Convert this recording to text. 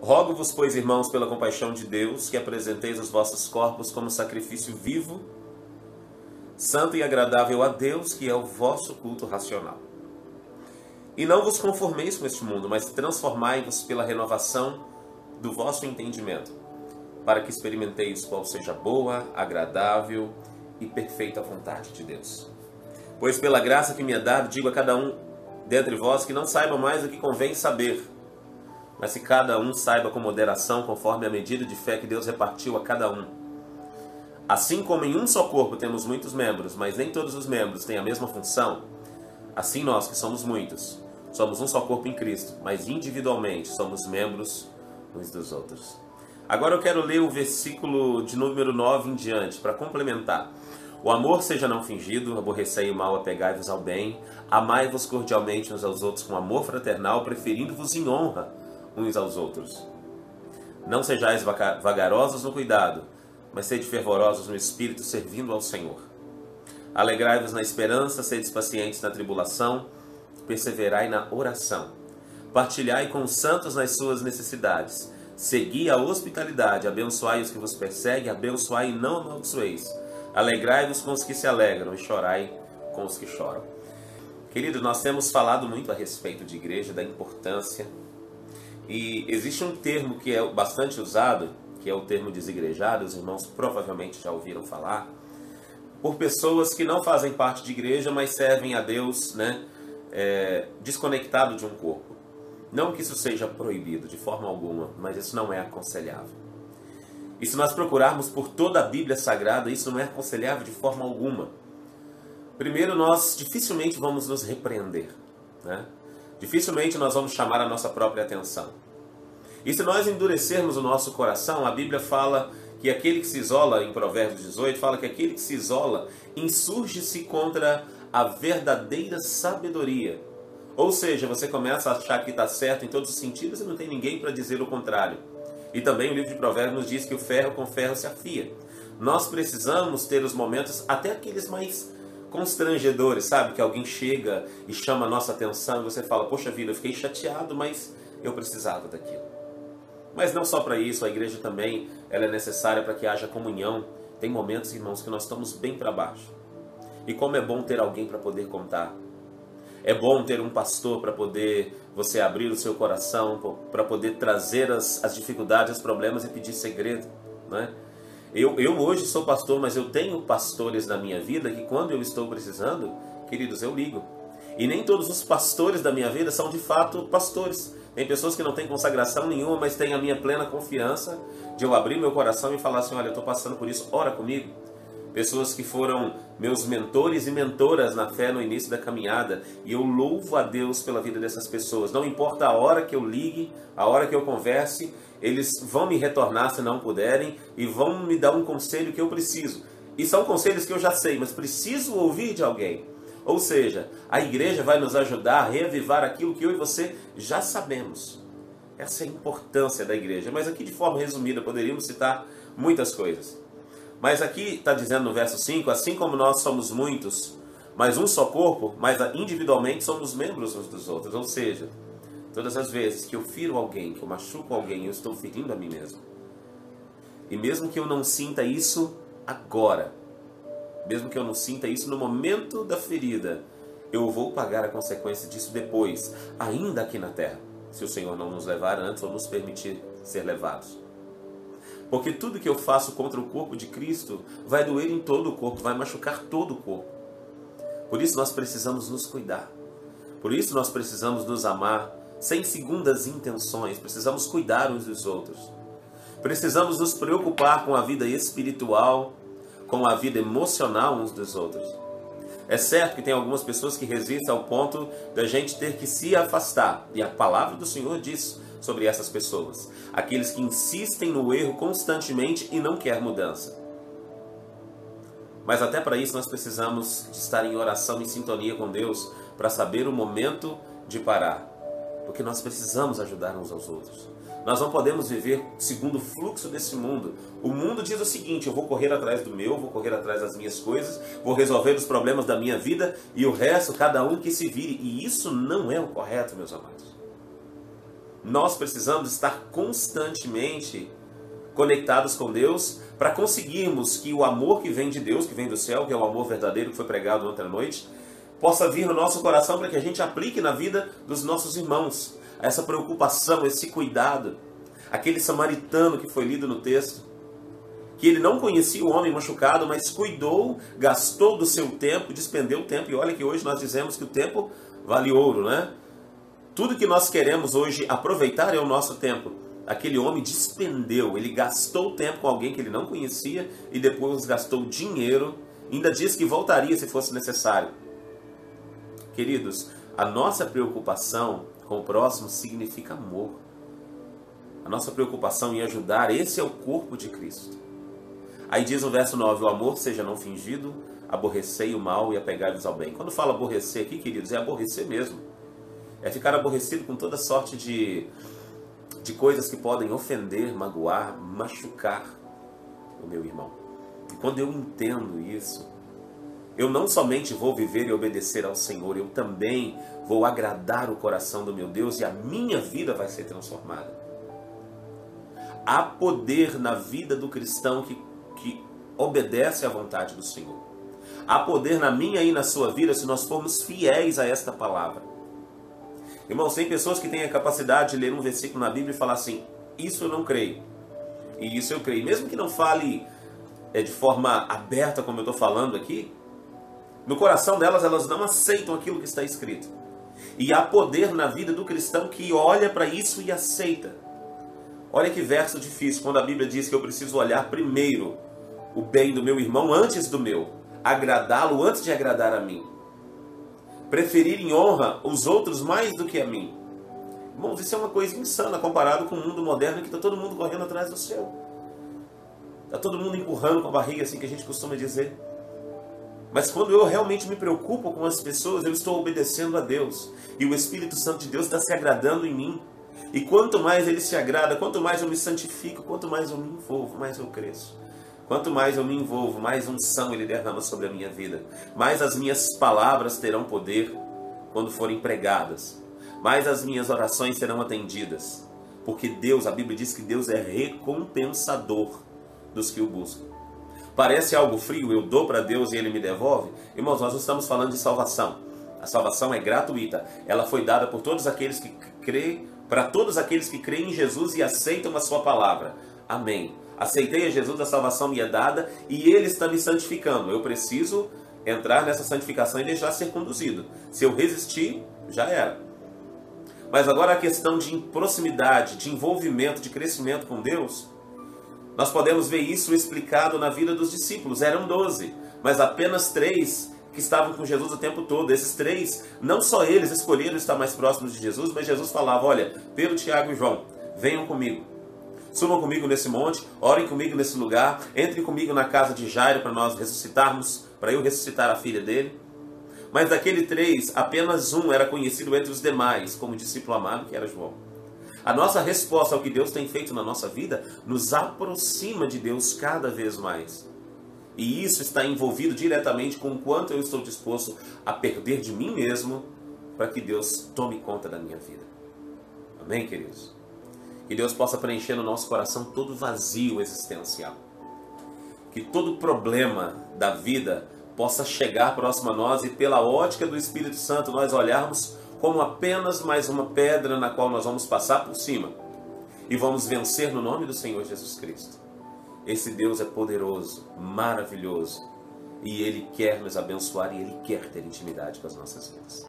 Rogo-vos, pois, irmãos, pela compaixão de Deus, que apresenteis os vossos corpos como sacrifício vivo, santo e agradável a Deus, que é o vosso culto racional. E não vos conformeis com este mundo, mas transformai-vos pela renovação do vosso entendimento, para que experimenteis qual seja boa, agradável e perfeita vontade de Deus. Pois pela graça que me é dada, digo a cada um dentre vós que não saiba mais o que convém saber, mas que cada um saiba com moderação, conforme a medida de fé que Deus repartiu a cada um. Assim como em um só corpo temos muitos membros, mas nem todos os membros têm a mesma função, assim nós, que somos muitos, somos um só corpo em Cristo, mas individualmente somos membros uns dos outros. Agora eu quero ler o versículo de número 9 em diante, para complementar. O amor seja não fingido, aborrecei o mal, apegai-vos ao bem, amai-vos cordialmente uns aos outros com amor fraternal, preferindo-vos em honra uns aos outros. Não sejais vagarosos no cuidado, mas sede fervorosos no espírito, servindo ao Senhor. Alegrai-vos na esperança, sedes pacientes na tribulação, perseverai na oração. Partilhai com os santos nas suas necessidades. Segui a hospitalidade, abençoai os que vos perseguem, abençoai e não amaldiçoeis. Alegrai-vos com os que se alegram e chorai com os que choram. Querido, nós temos falado muito a respeito de igreja, da importância. E existe um termo que é bastante usado, que é o termo desigrejado, os irmãos provavelmente já ouviram falar, por pessoas que não fazem parte de igreja, mas servem a Deus, desconectado de um corpo. Não que isso seja proibido de forma alguma, mas isso não é aconselhável. E se nós procurarmos por toda a Bíblia Sagrada, isso não é aconselhável de forma alguma. Primeiro, nós dificilmente vamos nos repreender, Dificilmente nós vamos chamar a nossa própria atenção. E se nós endurecermos o nosso coração, a Bíblia fala que aquele que se isola, em Provérbios 18, fala que aquele que se isola insurge-se contra a verdadeira sabedoria. Ou seja, você começa a achar que está certo em todos os sentidos e não tem ninguém para dizer o contrário. E também o livro de Provérbios nos diz que o ferro com ferro se afia. Nós precisamos ter os momentos, até aqueles mais constrangedores, sabe? Que alguém chega e chama a nossa atenção e você fala, poxa vida, eu fiquei chateado, mas eu precisava daquilo. Mas não só para isso, a igreja também ela é necessária para que haja comunhão. Tem momentos, irmãos, que nós estamos bem para baixo. E como é bom ter alguém para poder contar. É bom ter um pastor para poder você abrir o seu coração, para poder trazer as dificuldades, os problemas e pedir segredo, Eu hoje sou pastor, mas eu tenho pastores na minha vida que quando eu estou precisando, queridos, eu ligo. E nem todos os pastores da minha vida são de fato pastores. Tem pessoas que não têm consagração nenhuma, mas têm a minha plena confiança de eu abrir meu coração e falar assim, olha, eu estou passando por isso, ora comigo. Pessoas que foram meus mentores e mentoras na fé no início da caminhada. E eu louvo a Deus pela vida dessas pessoas. Não importa a hora que eu ligue, a hora que eu converse, eles vão me retornar se não puderem e vão me dar um conselho que eu preciso. E são conselhos que eu já sei, mas preciso ouvir de alguém. Ou seja, a igreja vai nos ajudar a reavivar aquilo que eu e você já sabemos. Essa é a importância da igreja. Mas aqui de forma resumida poderíamos citar muitas coisas. Mas aqui está dizendo no verso 5, assim como nós somos muitos, mas um só corpo, mas individualmente somos membros uns dos outros. Ou seja, todas as vezes que eu firo alguém, que eu machuco alguém, eu estou ferindo a mim mesmo. E mesmo que eu não sinta isso agora, mesmo que eu não sinta isso no momento da ferida, eu vou pagar a consequência disso depois, ainda aqui na terra, se o Senhor não nos levar antes ou nos permitir ser levados. Porque tudo que eu faço contra o corpo de Cristo vai doer em todo o corpo, vai machucar todo o corpo. Por isso nós precisamos nos cuidar. Por isso nós precisamos nos amar sem segundas intenções. Precisamos cuidar uns dos outros. Precisamos nos preocupar com a vida espiritual, com a vida emocional uns dos outros. É certo que tem algumas pessoas que resistem ao ponto da gente ter que se afastar. E a palavra do Senhor diz sobre essas pessoas. Aqueles que insistem no erro constantemente e não querem mudança. Mas até para isso nós precisamos de estar em oração, em sintonia com Deus, para saber o momento de parar. Porque nós precisamos ajudar uns aos outros. Nós não podemos viver segundo o fluxo desse mundo. O mundo diz o seguinte, eu vou correr atrás do meu, vou correr atrás das minhas coisas, vou resolver os problemas da minha vida e o resto, cada um que se vire. E isso não é o correto, meus amados. nós precisamos estar constantemente conectados com Deus para conseguirmos que o amor que vem de Deus, que vem do céu, que é o amor verdadeiro que foi pregado ontem à noite, possa vir no nosso coração para que a gente aplique na vida dos nossos irmãos. Essa preocupação, esse cuidado. Aquele samaritano que foi lido no texto, que ele não conhecia o homem machucado, mas cuidou, gastou do seu tempo, despendeu o tempo. E olha que hoje nós dizemos que o tempo vale ouro, né? Tudo que nós queremos hoje aproveitar é o nosso tempo. Aquele homem despendeu, ele gastou tempo com alguém que ele não conhecia e depois gastou dinheiro, ainda disse que voltaria se fosse necessário. Queridos, a nossa preocupação com o próximo significa amor. A nossa preocupação em ajudar, esse é o corpo de Cristo. Aí diz o verso 9, o amor seja não fingido, aborrecei o mal e apegai-vos ao bem. Quando fala aborrecer aqui, queridos, é aborrecer mesmo. É ficar aborrecido com toda sorte de coisas que podem ofender, magoar, machucar o meu irmão. E quando eu entendo isso, eu não somente vou viver e obedecer ao Senhor, eu também vou agradar o coração do meu Deus e a minha vida vai ser transformada. Há poder na vida do cristão que obedece à vontade do Senhor. Há poder na minha e na sua vida se nós formos fiéis a esta palavra. Irmãos, tem pessoas que têm a capacidade de ler um versículo na Bíblia e falar assim, isso eu não creio, e isso eu creio. Mesmo que não fale de forma aberta como eu estou falando aqui, no coração delas, elas não aceitam aquilo que está escrito. E há poder na vida do cristão que olha para isso e aceita. Olha que verso difícil, quando a Bíblia diz que eu preciso olhar primeiro o bem do meu irmão antes do meu, agradá-lo antes de agradar a mim. Preferir em honra os outros mais do que a mim. Irmãos, isso é uma coisa insana comparado com o mundo moderno que está todo mundo correndo atrás do seu. Está todo mundo empurrando com a barriga, assim que a gente costuma dizer. Mas quando eu realmente me preocupo com as pessoas, eu estou obedecendo a Deus. E o Espírito Santo de Deus está se agradando em mim. E quanto mais Ele se agrada, quanto mais eu me santifico, quanto mais eu me envolvo, mais eu cresço. Quanto mais eu me envolvo, mais unção Ele derrama sobre a minha vida. Mais as minhas palavras terão poder quando forem pregadas. Mais as minhas orações serão atendidas. Porque Deus, a Bíblia diz que Deus é recompensador dos que o buscam. Parece algo frio, eu dou para Deus e Ele me devolve? Irmãos, nós não estamos falando de salvação. A salvação é gratuita. Ela foi dada por todos aqueles que creem, para todos aqueles que creem em Jesus e aceitam a sua palavra. Amém. Aceitei a Jesus, a salvação me é dada e Ele está me santificando. Eu preciso entrar nessa santificação e deixar ser conduzido. Se eu resistir, já era. Mas agora a questão de proximidade, de envolvimento, de crescimento com Deus, nós podemos ver isso explicado na vida dos discípulos. Eram 12, mas apenas 3 que estavam com Jesus o tempo todo. Esses 3, não só eles escolheram estar mais próximos de Jesus, mas Jesus falava, olha, Pedro, Tiago e João, venham comigo. Subam comigo nesse monte, orem comigo nesse lugar, entrem comigo na casa de Jairo para nós ressuscitarmos, para eu ressuscitar a filha dele. Mas daquele 3, apenas um era conhecido entre os demais como discípulo amado, que era João. A nossa resposta ao que Deus tem feito na nossa vida nos aproxima de Deus cada vez mais. E isso está envolvido diretamente com o quanto eu estou disposto a perder de mim mesmo para que Deus tome conta da minha vida. Amém, queridos? Que Deus possa preencher no nosso coração todo vazio existencial. Que todo problema da vida possa chegar próximo a nós e pela ótica do Espírito Santo nós olharmos como apenas mais uma pedra na qual nós vamos passar por cima e vamos vencer no nome do Senhor Jesus Cristo. Esse Deus é poderoso, maravilhoso e Ele quer nos abençoar e Ele quer ter intimidade com as nossas vidas.